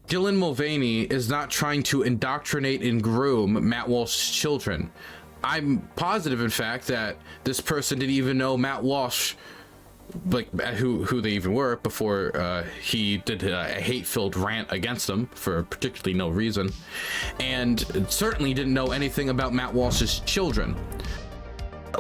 Dylan Mulvaney is not trying to indoctrinate and groom Matt Walsh's children. I'm positive, in fact, that this person didn't even know Matt Walsh, like who they even were, before he did a hate-filled rant against them for particularly no reason, and certainly didn't know anything about Matt Walsh's children.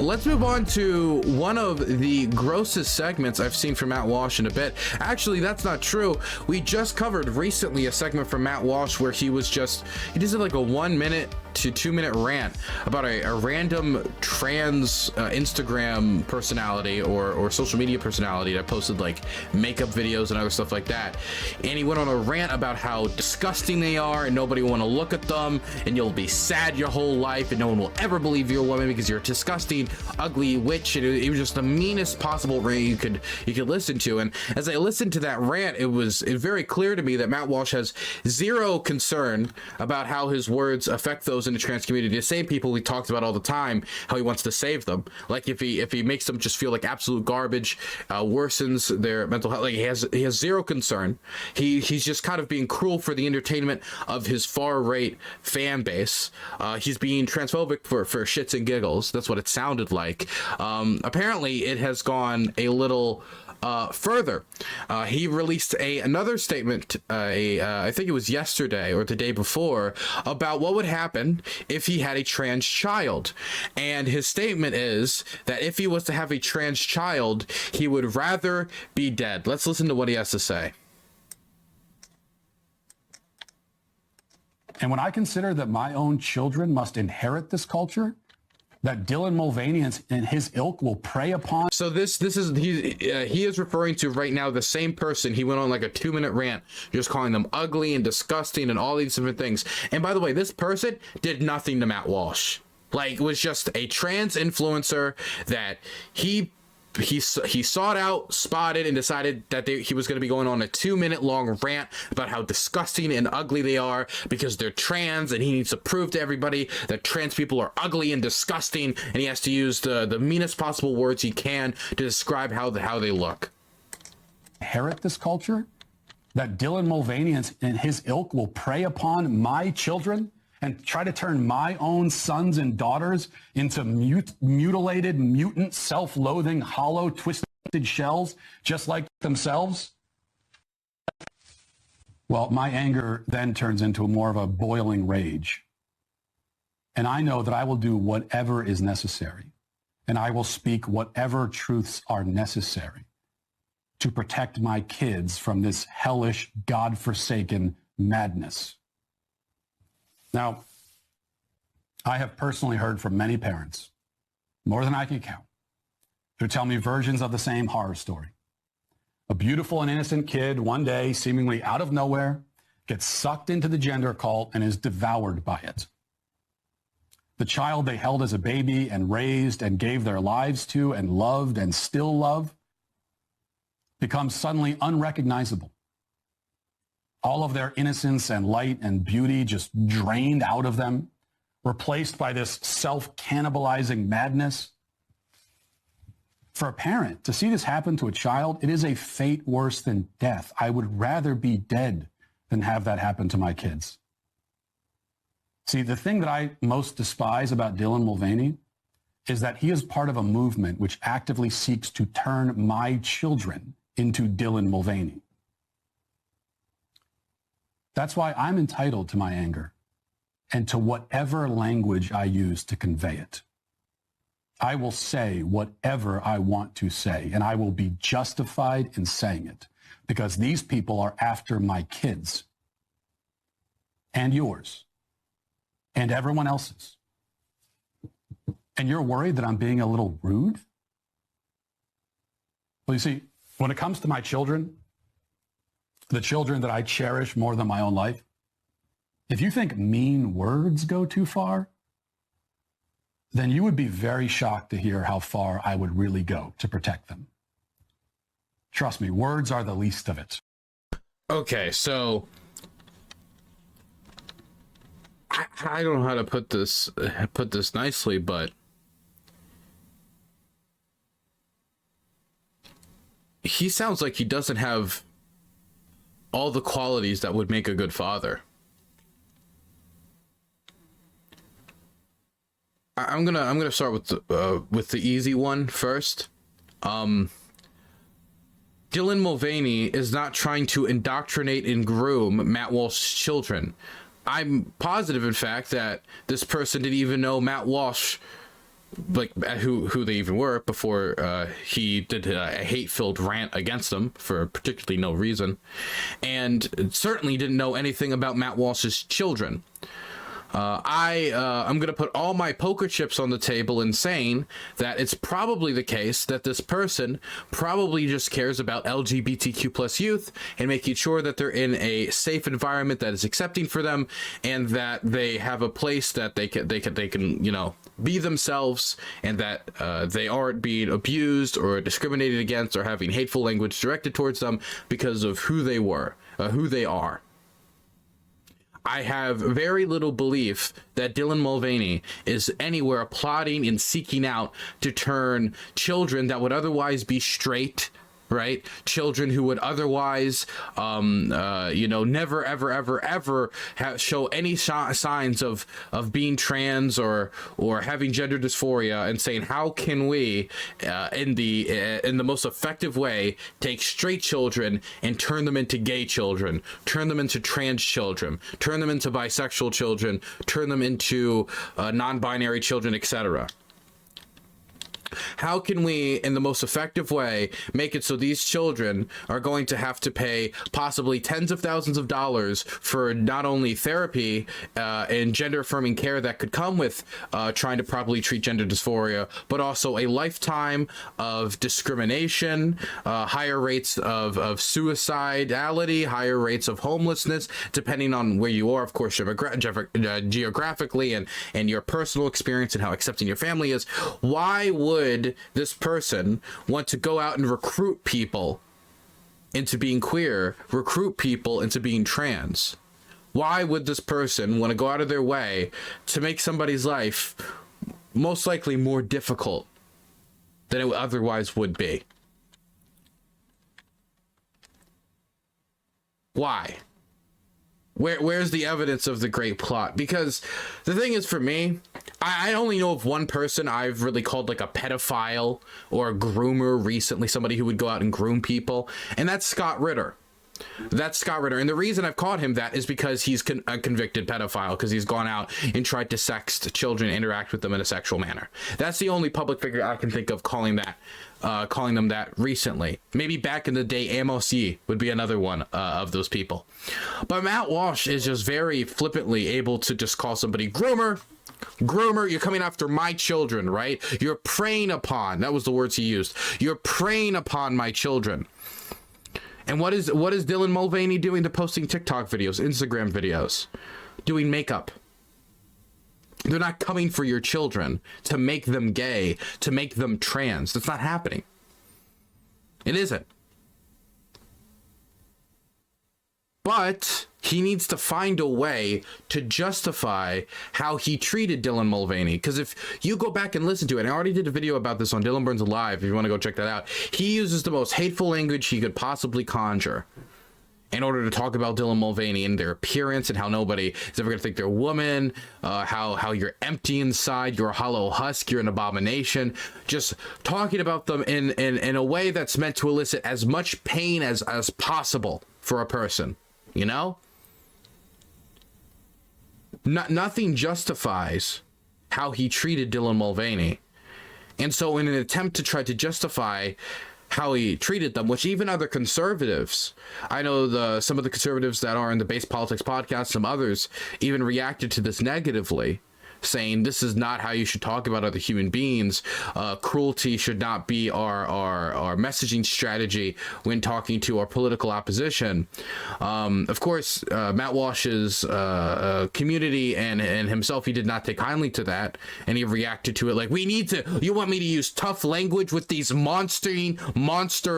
Let's move on to one of the grossest segments I've seen from Matt Walsh in a bit. Actually, that's not true. We just covered recently a segment from Matt Walsh where he just did like a 1 minute to 2 minute rant about a random trans Instagram personality or social media personality that posted like makeup videos and other stuff like that. And he went on a rant about how disgusting they are and nobody will want to look at them, and you'll be sad your whole life and no one will ever believe you're a woman because you're a disgusting, ugly witch. And it was just the meanest possible rant you could listen to. And as I listened to that rant, it was very clear to me that Matt Walsh has zero concern about how his words affect those in the trans community. The same people we talked about all the time, how he wants to save them. Like if he makes them just feel like absolute garbage, worsens their mental health. Like he has zero concern. He's just kind of being cruel for the entertainment of his far right fan base. He's being transphobic for shits and giggles. That's what it sounded like. Apparently it has gone a little further. He released another statement, I think it was yesterday or the day before, about what would happen if he had a trans child. And his statement is that if he was to have a trans child, he would rather be dead. Let's listen to what he has to say. And when I consider that my own children must inherit this culture, that Dylan Mulvaney and his ilk will prey upon. So this is he is referring to right now the same person. He went on like a 2 minute rant just calling them ugly and disgusting and all these different things. And by the way, this person did nothing to Matt Walsh. Like, was just a trans influencer that he sought out, spotted, and decided that he was going to be going on a 2 minute long rant about how disgusting and ugly they are because they're trans, and he needs to prove to everybody that trans people are ugly and disgusting, and he has to use the meanest possible words he can to describe how they look. Inherit this culture, that Dylan Mulvaney and his ilk will prey upon my children and try to turn my own sons and daughters into mutilated, mutant, self-loathing, hollow, twisted shells, just like themselves? Well, my anger then turns into more of a boiling rage. And I know that I will do whatever is necessary, and I will speak whatever truths are necessary to protect my kids from this hellish, God-forsaken madness. Now, I have personally heard from many parents, more than I can count, who tell me versions of the same horror story. A beautiful and innocent kid, one day, seemingly out of nowhere, gets sucked into the gender cult and is devoured by it. The child they held as a baby and raised and gave their lives to and loved and still love becomes suddenly unrecognizable. All of their innocence and light and beauty just drained out of them, replaced by this self-cannibalizing madness. For a parent, to see this happen to a child, it is a fate worse than death. I would rather be dead than have that happen to my kids. See, the thing that I most despise about Dylan Mulvaney is that he is part of a movement which actively seeks to turn my children into Dylan Mulvaney. That's why I'm entitled to my anger and to whatever language I use to convey it. I will say whatever I want to say, and I will be justified in saying it because these people are after my kids and yours and everyone else's. And you're worried that I'm being a little rude? Well, you see, when it comes to my children, the children that I cherish more than my own life, if you think mean words go too far, then you would be very shocked to hear how far I would really go to protect them. Trust me, words are the least of it. Okay, so I don't know how to put this nicely, but he sounds like he doesn't have all the qualities that would make a good father. I'm gonna start with the easy one first. Dylan Mulvaney is not trying to indoctrinate and groom Matt Walsh's children. I'm positive, in fact, that this person didn't even know Matt Walsh, like who they even were, before he did a hate-filled rant against them for particularly no reason, and certainly didn't know anything about Matt Walsh's children. I'm going to put all my poker chips on the table in saying that it's probably the case that this person probably just cares about LGBTQ plus youth and making sure that they're in a safe environment that is accepting for them, and that they have a place that they can, you know, be themselves, and that they aren't being abused or discriminated against or having hateful language directed towards them because of who they are. I have very little belief that Dylan Mulvaney is anywhere plotting and seeking out to turn children that would otherwise be straight, right? Children who would otherwise, never, ever show any signs of being trans or having gender dysphoria, and saying, how can we, in the most effective way, take straight children and turn them into gay children, turn them into trans children, turn them into bisexual children, turn them into non-binary children, etc. How can we, in the most effective way, make it so these children are going to have to pay possibly tens of thousands of dollars for not only therapy and gender affirming care that could come with trying to properly treat gender dysphoria, but also a lifetime of discrimination, higher rates of suicidality, higher rates of homelessness, depending on where you are, of course, geographically, and your personal experience and how accepting your family is. Why would this person want to go out and recruit people into being queer, recruit people into being trans? Why would this person want to go out of their way to make somebody's life most likely more difficult than it otherwise would be? Why? Where's the evidence of the great plot? Because the thing is, for me, I only know of one person I've really called like a pedophile or a groomer recently, somebody who would go out and groom people, and that's Scott Ritter. And the reason I've called him that is because he's a convicted pedophile, because he's gone out and tried to sext children, interact with them in a sexual manner. That's the only public figure I can think of calling them that recently. Maybe back in the day, Amos Yee would be another one of those people. But Matt Walsh is just very flippantly able to just call somebody groomer, you're coming after my children, right? You're preying upon, that was the words he used. You're preying upon my children. And what is Dylan Mulvaney doing? To posting TikTok videos, Instagram videos, doing makeup. They're not coming for your children to make them gay, to make them trans. That's not happening. It isn't. But he needs to find a way to justify how he treated Dylan Mulvaney. Because if you go back and listen to it, and I already did a video about this on DylanBurnsLIVE, if you want to go check that out, he uses the most hateful language he could possibly conjure in order to talk about Dylan Mulvaney and their appearance, and how nobody is ever going to think they're a woman, how you're empty inside, you're a hollow husk, you're an abomination. Just talking about them in a way that's meant to elicit as much pain as possible for a person, you know? Nothing justifies how he treated Dylan Mulvaney. And so in an attempt to try to justify how he treated them, which even other conservatives, I know some of the conservatives that are in the Base Politics podcast, some others even reacted to this negatively, saying this is not how you should talk about other human beings. Cruelty should not be our messaging strategy when talking to our political opposition. Of course, Matt Walsh's community and himself, he did not take kindly to that, and he reacted to it like, you want me to use tough language with these monster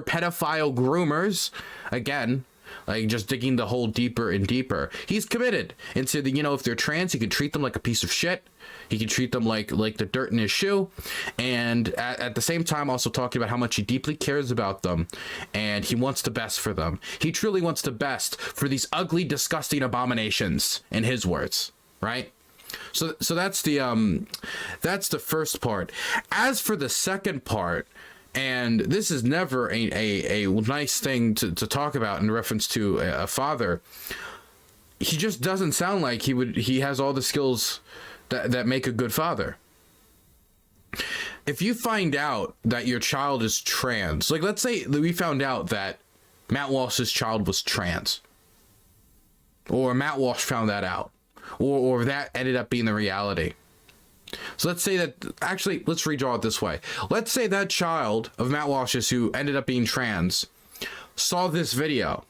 pedophile groomers? Again, like just digging the hole deeper and deeper. He's committed into the, if they're trans, he can treat them like a piece of shit. He can treat them like the dirt in his shoe, and at the same time also talking about how much he deeply cares about them, and he wants the best for them. He truly wants the best for these ugly, disgusting abominations, in his words, right? So that's the first part. As for the second part, and this is never a nice thing to talk about in reference to a father, he just doesn't sound like he has all the skills that make a good father. If you find out that your child is trans, like let's say that we found out that Matt Walsh's child was trans, or Matt Walsh found that out, or that ended up being the reality. So let's say that, actually, let's redraw it this way. Let's say that child of Matt Walsh's who ended up being trans saw this video.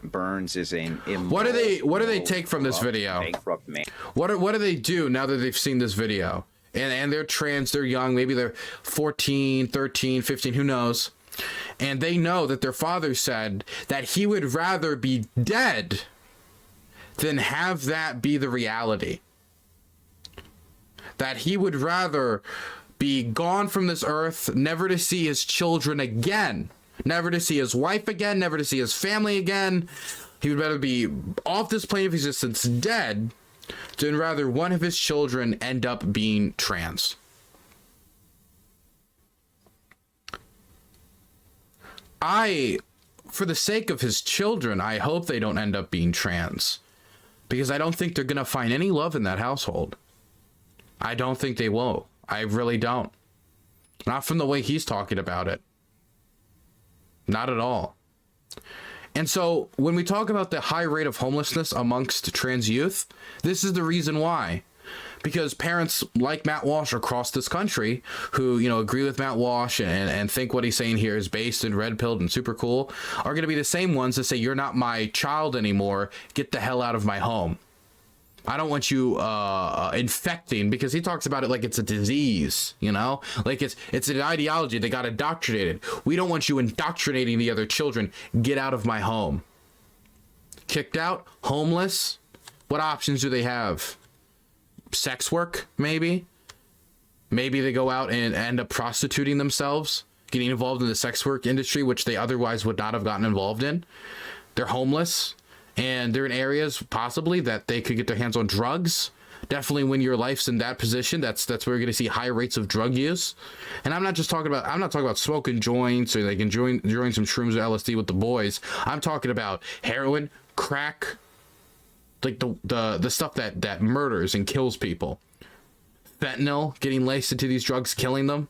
Burns is an what do they take from this video? Bankrupt man. What do they do now that they've seen this video? And they're trans, they're young, maybe they're 14, 13, 15, who knows? And they know that their father said that he would rather be dead than have that be the reality. That he would rather be gone from this earth, never to see his children again, never to see his wife again, never to see his family again. He would rather be off this plane of existence dead than rather one of his children end up being trans. For the sake of his children, I hope they don't end up being trans, because I don't think they're going to find any love in that household. I don't think they will. I really don't. Not from the way he's talking about it. Not at all. And so when we talk about the high rate of homelessness amongst trans youth, this is the reason why. Because parents like Matt Walsh across this country who, agree with Matt Walsh and think what he's saying here is based and red-pilled and super cool are going to be the same ones that say, you're not my child anymore. Get the hell out of my home. I don't want you infecting, because he talks about it like it's a disease, like it's an ideology. They got indoctrinated. We don't want you indoctrinating the other children. Get out of my home. Kicked out, homeless. What options do they have? Sex work, maybe. Maybe they go out and end up prostituting themselves, getting involved in the sex work industry, which they otherwise would not have gotten involved in. They're homeless. And they're in areas possibly that they could get their hands on drugs. Definitely when your life's in that position, that's where you're going to see high rates of drug use. And I'm not talking about smoking joints or like enjoying some shrooms or LSD with the boys. I'm talking about heroin, crack, like the stuff that murders and kills people. Fentanyl, getting laced into these drugs, killing them.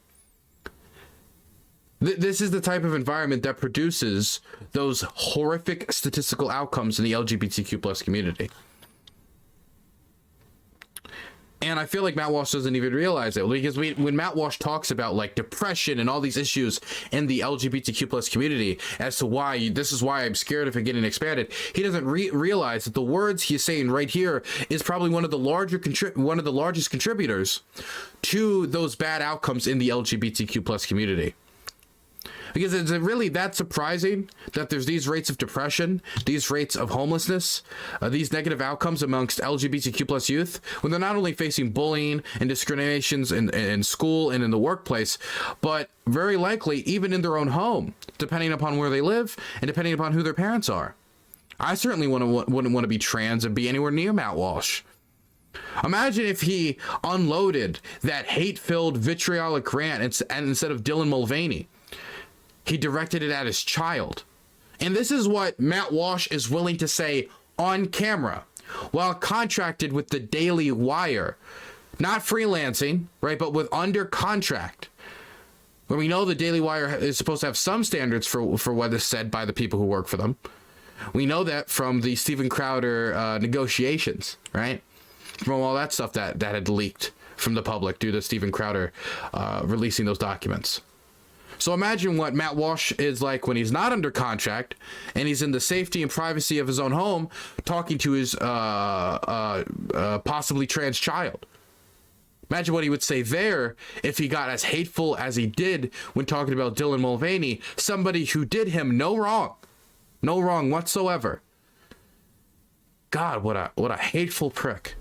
This is the type of environment that produces those horrific statistical outcomes in the LGBTQ plus community. And I feel like Matt Walsh doesn't even realize it, because when Matt Walsh talks about like depression and all these issues in the LGBTQ plus community as to why this is why I'm scared of it getting expanded, he doesn't realize that the words he's saying right here is probably one of the largest contributors to those bad outcomes in the LGBTQ plus community. Because is it really that surprising that there's these rates of depression, these rates of homelessness, these negative outcomes amongst LGBTQ plus youth, when they're not only facing bullying and discriminations in school and in the workplace, but very likely even in their own home, depending upon where they live and depending upon who their parents are. I certainly wouldn't want to be trans and be anywhere near Matt Walsh. Imagine if he unloaded that hate-filled vitriolic rant and instead of Dylan Mulvaney, he directed it at his child. And this is what Matt Walsh is willing to say on camera while contracted with the Daily Wire. Not freelancing, right, but with under contract. When we know the Daily Wire is supposed to have some standards for what is said by the people who work for them. We know that from the Steven Crowder negotiations, right? From all that stuff that had leaked from the public due to Steven Crowder releasing those documents. So imagine what Matt Walsh is like when he's not under contract and he's in the safety and privacy of his own home talking to his possibly trans child. Imagine what he would say there if he got as hateful as he did when talking about Dylan Mulvaney, somebody who did him no wrong, No wrong whatsoever. God, what a hateful prick.